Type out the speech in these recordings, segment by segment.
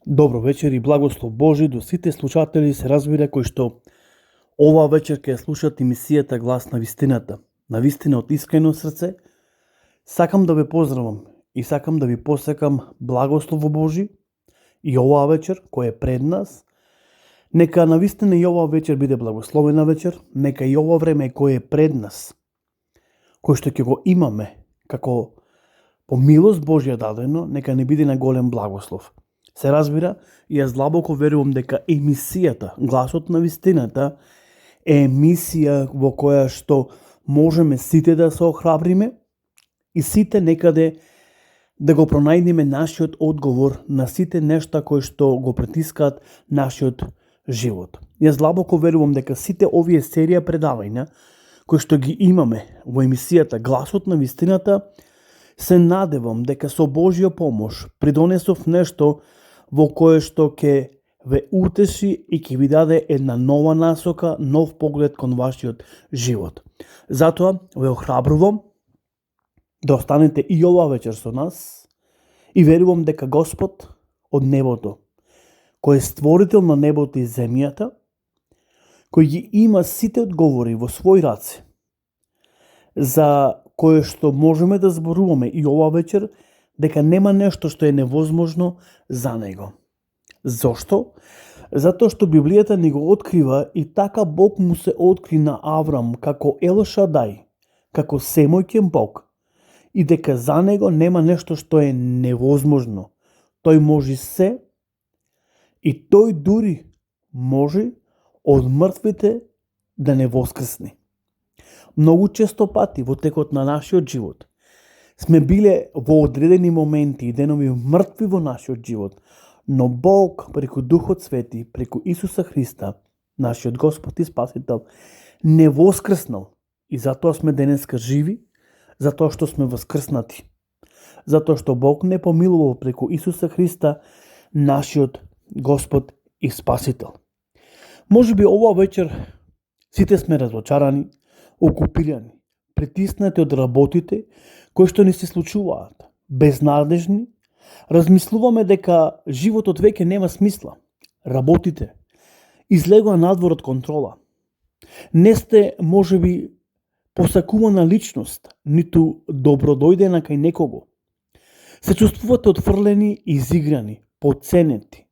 Добро вечер и благослов Божи до сите слушатели, се разбира, кои што оваа вечер ќе слушат емисијата Глас на вистината. На вистина од искрено срце, сакам да ве поздравам и сакам да ви посекам благослово Божи и оваа вечер која е пред нас. Нека на вистина и оваа вечер биде благословена вечер, нека и ова време кое е пред нас, кој што ќе го имаме како по милост Божја дадено, нека не биде на голем благослов. Се разбира, и јас длабоко верувам дека емисијата Гласот на вистината е емисија во која што можеме сите да се охрабриме и сите некаде да го пронајдеме нашиот одговор на сите нешта кои што го притискаат нашиот живот. Јас длабоко верувам дека сите овие серија предавања кои што ги имаме во емисијата Гласот на вистината, се надевам дека со Божја помош придонесов нешто во кое што ќе ве утеши и ќе ви даде една нова насока, нов поглед кон вашиот живот. Затоа ве охрабрувам да останете и оваа вечер со нас и верувам дека Господ од небото, кој е створител на небото и земјата, кој ги има сите одговори во свој раце, за кое што можеме да зборуваме и оваа вечер, дека нема нешто што е невозможно за него. Зошто? Затоа што Библијата ни го открива и така Бог му се откри на Аврам како Ел Шадај, како семојќен Бог, и дека за него нема нешто што е невозможно. Тој може се и тој дури може од мртвите да не воскресне. Многу често пати во текот на нашиот живот сме биле во одредени моменти и денови мртви во нашиот живот, но Бог преку Духот Свети, преку Исуса Христа, нашиот Господ и Спасител, не воскреснал и затоа сме денеска живи, затоа што сме воскреснати. Затоа што Бог не помилувал преку Исуса Христа, нашиот Господ и Спасител. Можеби оваа вечер сите сме разочарани, окупирани, притиснати од работите кои што ни се случуваат, безнадежни, размислуваме дека животот веќе нема смисла, работите излегува надвор од контрола. Не сте можеби посакувана личност, ниту добродојдена кај некого. Се чувствувате отфрлени, изиграни, подценети.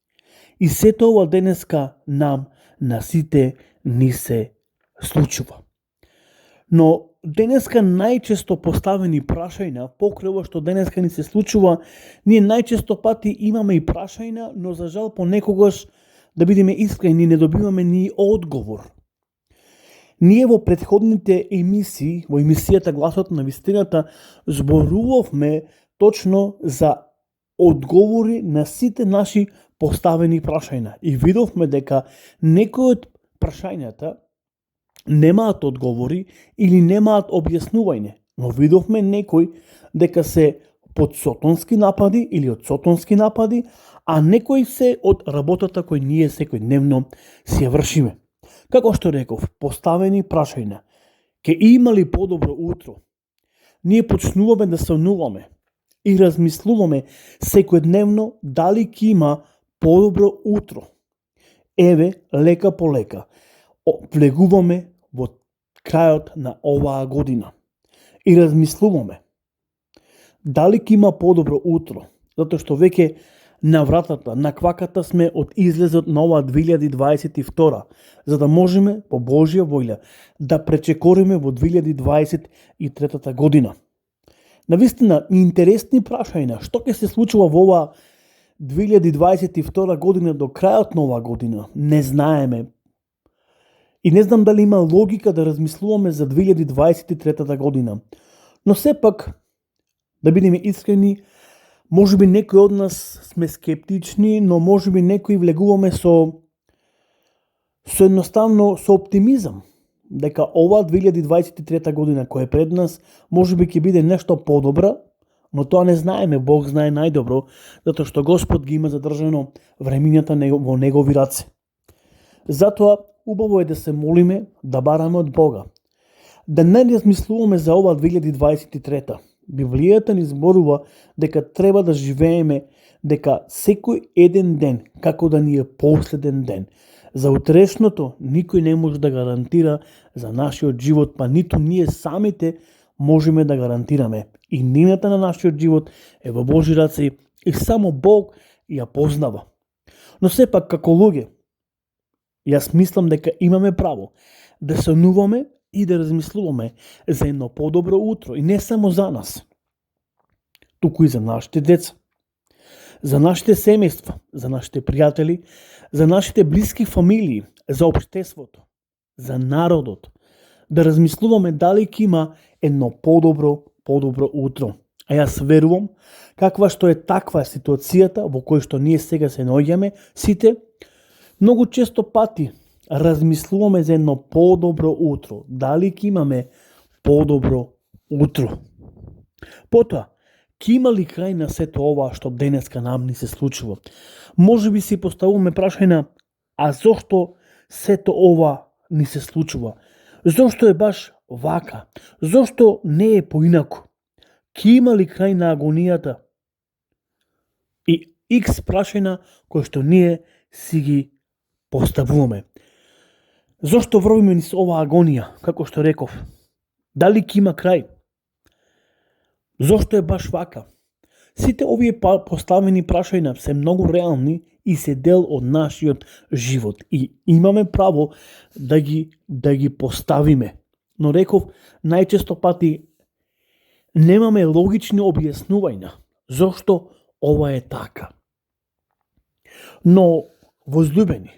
И сето ова денеска нам на сите ни се случува. Но денеска најчесто поставени прашања, покрај ова што денеска ни се случува, ние најчесто пати имаме и прашања, но за жал понекогаш, да бидеме искрени, не добиваме ни одговор. Ние во претходните емисии, во емисијата Гласот на вистината, зборувавме точно за одговори на сите наши поставени прашања и видовме дека некои од прашањата немаат одговори или немаат објаснување, но видовме некои дека се под сотонски напади или од сотонски напади, а некои се од работата кој ние секојдневно си ја вршиме. Како што реков, поставени прашања. Ке има ли подобро утро? Ние почнуваме да сонуваме и размислуваме секојдневно дали ќе има подобро утро. Еве, лека по лека, влегуваме во крајот на оваа година и размислуваме дали ќе има подобро утро, затоа што веќе на вратата, на кваката сме од излезот на оваа 2022, за да можеме по Божја волја да пречекориме во 2023 година. Навистина, интересни прашања, што ќе се случува во оваа 2022 година до крајот на оваа година, не знаеме. И не знам дали има логика да размислуваме за 2023 година. Но сепак, да бидеме искрени, можеби некои од нас сме скептични, но можеби некои влегуваме со едноставно со оптимизам, дека оваа 2023 година која е пред нас, можеби ќе биде нешто подобра, но тоа не знаеме, Бог знае најдобро, затоа што Господ ги има задржано времињата во негови раце. Затоа убаво е да се молиме, да бараме од Бога, да не размислуваме за оваа 2023, Библијата ни зборува дека треба да живееме, дека секој еден ден како да ни е последен ден. За утрешното никој не може да гарантира за нашиот живот, па ниту ние самите можеме да гарантираме. И нивната на нашиот живот е во Божи раце и само Бог ја познава. Но сепак како луѓе, јас мислам дека имаме право да сонуваме и да размислуваме за едно подобро утро и не само за нас, туку и за нашите деца, за нашите семејства, за нашите пријатели, за нашите блиски фамилии, за општеството, за народот, да размислуваме дали ќе има едно подобро утро. А јас верувам, каква што е таква ситуацијата во која што ние сега се наоѓаме, сите, многу често пати размислуваме за едно подобро утро. Дали ќе имаме подобро утро? Потоа, ќе има ли крај на сето ова што денеска нам ни се случува? Може би си поставуваме прашања, а зошто сето ова ни се случува? Зошто е баш вака? Зошто не е поинаку? Ќе има ли крај на агонијата? И X прашања кои што ние си ги поставуваме. Зошто врвиме низ оваа агонија, како што реков? Дали ќе има крај? Зошто е баш вака? Сите овие поставени прашања се многу реални и се дел од нашиот живот и имаме право да ги поставиме. Но реков, најчесто пати немаме логични објаснувања зошто ова е така. Но, возлюбени,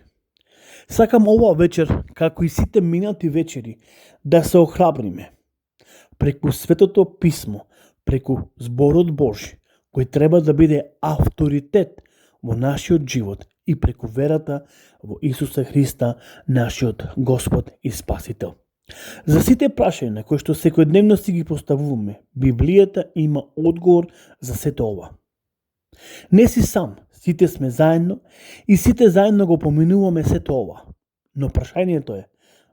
сакам ова вечер, како и сите минати вечери, да се охрабриме преку Светото Писмо, преку Зборот Божи, кој треба да биде авторитет во нашиот живот и преку верата во Исуса Христа, нашиот Господ и Спасител. За сите прашања кои што секојдневно си ги поставуваме, Библијата има одговор за сето ова. Не си сам, сите сме заедно и сите заедно го поминуваме сето ова. Но прашањето е,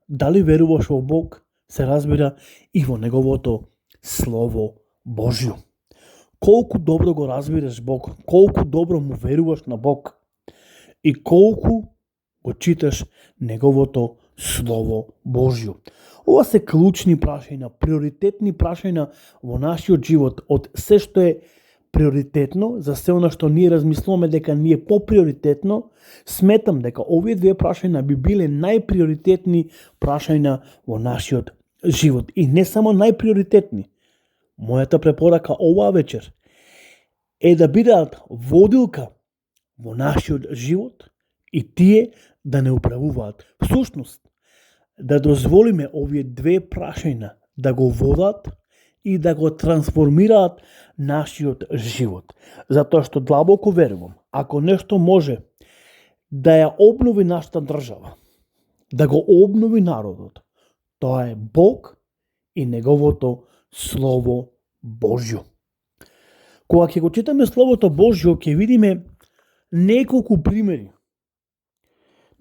дали веруваш во Бог, се разбира и во Неговото Слово Божјо. Колку добро го разбираш Бог, колку добро му веруваш на Бог и колку го читаш Неговото Слово Божјо. Ова се клучни прашања, приоритетни прашања во нашиот живот, од се што е приоритетно, за се она што ние размислуваме дека ни е поприоритетно, сметам дека овие две прашања би биле најприоритетни прашања во нашиот живот. И не само најприоритетни. Мојата препорака оваа вечер е да бидат водилка во нашиот живот и тие да не управуваат. Всушност, да дозволиме овие две прашања да го водат и да го трансформираат нашиот живот. Затоа што длабоко верувам, ако нешто може да ја обнови нашата држава, да го обнови народот, тоа е Бог и Неговото Слово Божјо. Кога ќе го читаме Словото Божјо, ќе видиме неколку примери,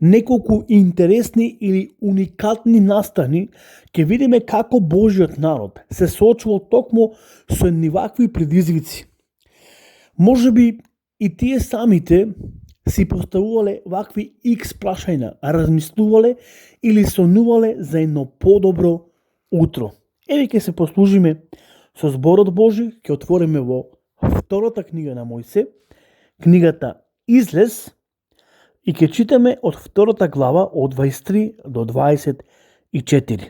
неколку интересни или уникатни настани, ќе видиме како Божјиот народ се соочувал токму со едни вакви предизвици. Може би и тие самите си поставувале вакви X прашања, размислувале или сонувале за едно подобро утро. Еве ќе се послужиме со Зборот Божи, ќе отвориме во втората книга на Мојсе, книгата Излез, и ќе читаме од втората глава од 23 до 24.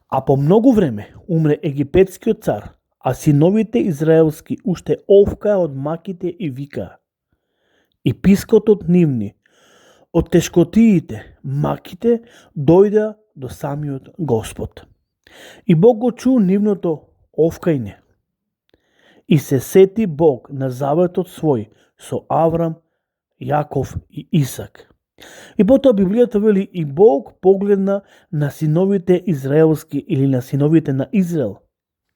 А по многу време умре египетскиот цар, а синовите израелски уште овкаа од маките и викаа. И пискотот нивни, од тешкотиите, маките, дојда до самиот Господ. И Бог го чу нивното овкајне. И се сети Бог на заветот свој со Аврам, Јаков и Исак. И потоа Библијата вели, и Бог погледна на синовите израелски или на синовите на Израел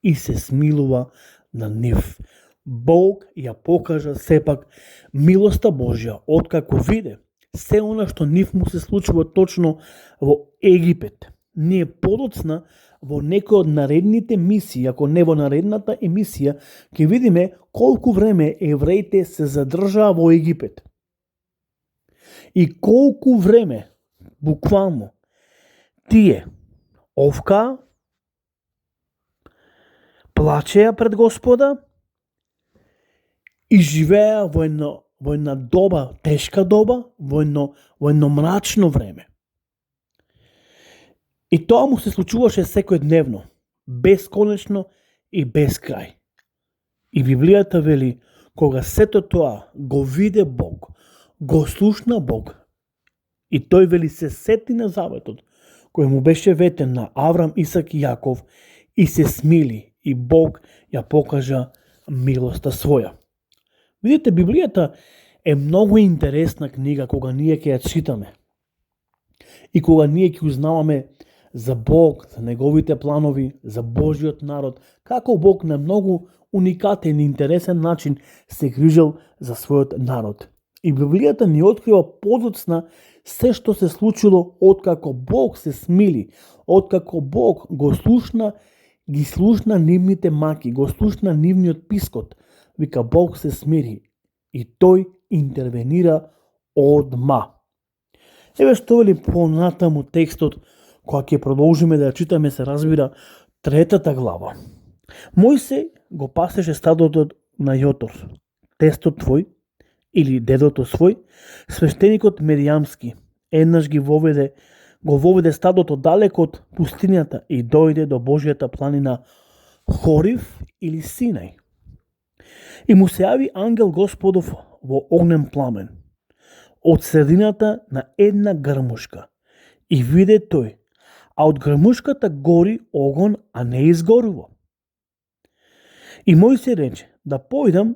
и се смилува на нив. Бог ја покажа сепак милоста Божја, откако виде се она што нив му се случува точно во Египет. Ние подоцна во некој од наредните мисии, ако не во наредната емисија, ќе видиме колку време евреите се задржаа во Египет. И колку време, буквално, тие овкаа, плачеа пред Господа и живеа во една доба, тешка доба, во едно мрачно време. И тоа му се случуваше секојдневно, бесконечно и без крај. И Библијата вели, кога сето тоа го виде Бог, го слушна Бог, и тој вели се сети на заветот, кој му беше ветен на Аврам, Исак и Јаков, и се смили, и Бог ја покажа милоста своја. Видите, Библијата е многу интересна книга кога ние ќе ја читаме. И кога ние ќе узнаваме за Бог, за неговите планови, за Божиот народ, како Бог на многу уникатен и интересен начин се грижел за својот народ. И Библијата ни открива подоцна се што се случило откако Бог се смили, откако Бог ги слушна нивните маки, го слушна нивниот пискот. Вика, Бог се смири и тој интервенира одма. Еве што вели понатаму текстот, кога ќе продолжиме да ја читаме, се разбира 3 глава. Мојсей го пасеше стадото на Јотор, тестот твој, или дедото свој, свештеникот Меријамски, еднаш го воведе стадото далеко од пустињата и дојде до Божјата планина Хорив или Синај. И му се јави ангел Господов во огнен пламен, од средината на една грмушка. И виде тој, а од грмушката гори огон, а не изгорува. И Мојсей рече, да појдам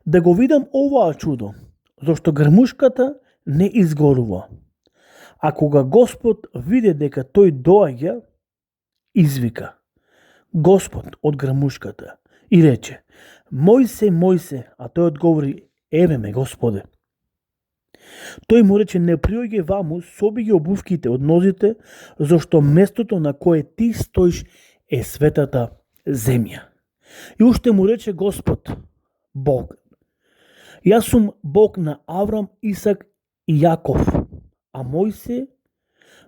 да го видам оваа чудо, зашто грмушката не изгорува. А кога Господ виде дека тој доаѓа, извика Господ од грмушката и рече, Мојсе, Мојсе, а тој одговори, еве ме, Господе. Тој му рече, не приоѓај ваму, соби ги обувките од нозите, зашто местото на кое ти стоиш е светата земја. И уште му рече Господ, Бог, јас сум Бог на Аврам, Исак и Јаков. А Мојсе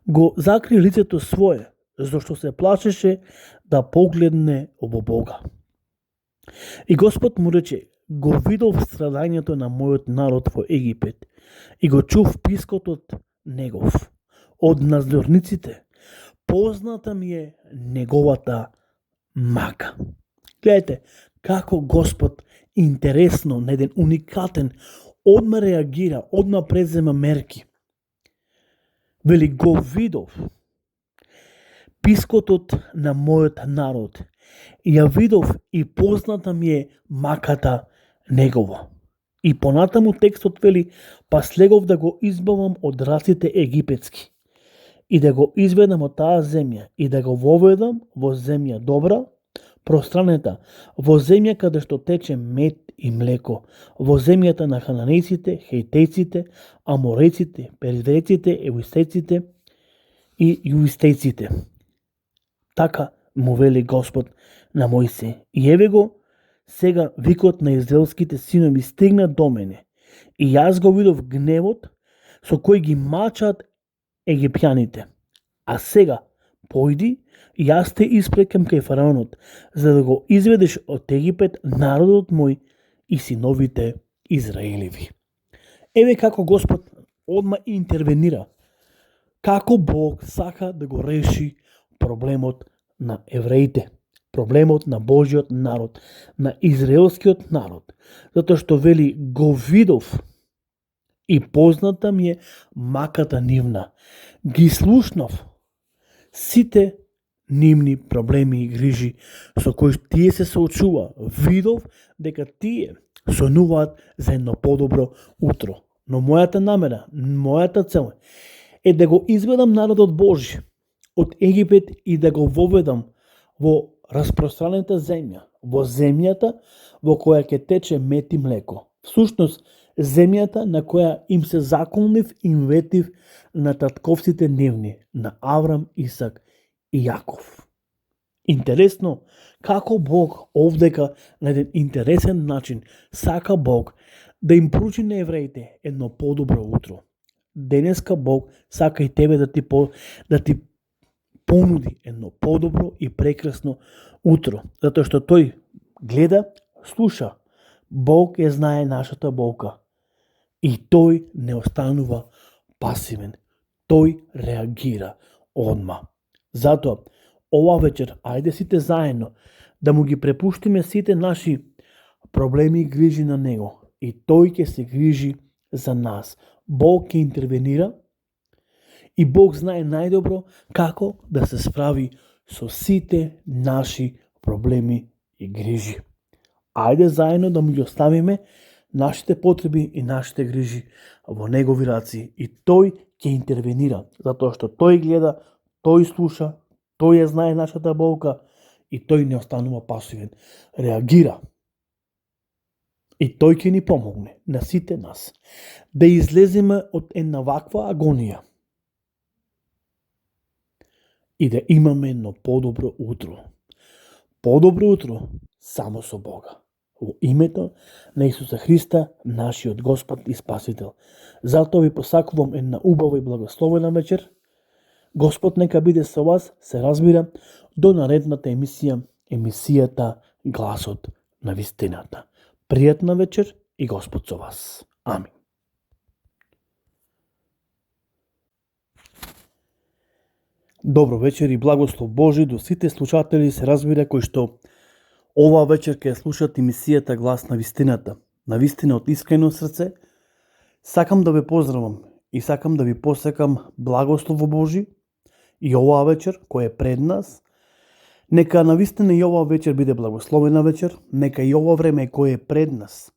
го закри лицето свое, зашто се плашеше да погледне во Бога. И Господ му рече, го видов страдањето на мојот народ во Египет и го чув пискотот негов. Од надзорниците позната ми е неговата мака. Гледайте, како Господ интересно, на еден уникатен, одма реагира, одма презема мерки. Вели, го видов пискотот на мојот народ. Ја видов и позната ми е маката негова. И понатаму текстот вели, па слегов да го избавам од раците египетски и да го изведам од таа земја и да го воведам во земја добра, пространета, во земја каде што тече мед и млеко, во земјата на хананејците, хејтејците, аморејците, перизејците, евуистејците и јуистејците. Така му вели Господ на Мојсей. И еве го, сега викот на израелските синови стигна до мене. И јас го видов гневот со кој ги мачаат египјаните. А сега, појди, јас те испрекам кај фараонот, за да го изведеш од Египет народот мој и синовите Израелеви. Еве како Господ одма интервенира. Како Бог сака да го реши проблемот на евреите, проблемот на Божиот народ, на израелскиот народ, затоа што вели, го видов и позната ми е маката нивна. Ги слушнав сите нивни проблеми и грижи со кои тие се соочува. Видов дека тие сонуваат за едно подобро утро. Но мојата намера, мојата цел е да го изведам народот Божи од Египет и да го воведам во распространета земја, во земјата во која ќе тече мед и млеко. Всушност, земјата на која им се заколнив и им ветив на татковците нивни, на Аврам, Исак и Јаков. Интересно како Бог овдека на еден интересен начин сака Бог да им поручи на евреите едно подобро утро. Денеска Бог сака и тебе да ти понуди едно подобро и прекрасно утро, затоа што тој гледа, слуша. Бог ја знае нашата болка и тој не останува пасивен. Тој реагира одма. Затоа ова вечер ајде сите заедно да му ги препуштиме сите наши проблеми и грижи на него и тој ќе се грижи за нас. Бог ќе интервенира и Бог знае најдобро како да се справи со сите наши проблеми и грижи. Ајде заедно да му ги оставиме нашите потреби и нашите грижи во негови раци и тој ќе интервенира, затоа што тој гледа, тој слуша, тој ја знае нашата болка и тој не останува пасивен. Реагира. И тој ќе ни помогне на сите нас да излеземе од една ваква агонија и да имаме едно подобро утро. Подобро утро само со Бога. Во името на Исуса Христа, нашиот Господ и Спасител. Затоа ви посакувам една убава и благословена вечер. Господ нека биде со вас, се разбира, до наредната емисијата Гласот на вистината. Пријатна вечер и Господ со вас. Амин. Добро вечер и благослов Божи до сите слушатели, се разбира, кои што ова вечер ќе слушат емисијата Глас на вистината. На вистина од искрено срце, сакам да ве поздравам и сакам да ви посекам благослово Божи и оваа вечер која е пред нас. Нека на вистина и оваа вечер биде благословена вечер, нека и ова време кое е пред нас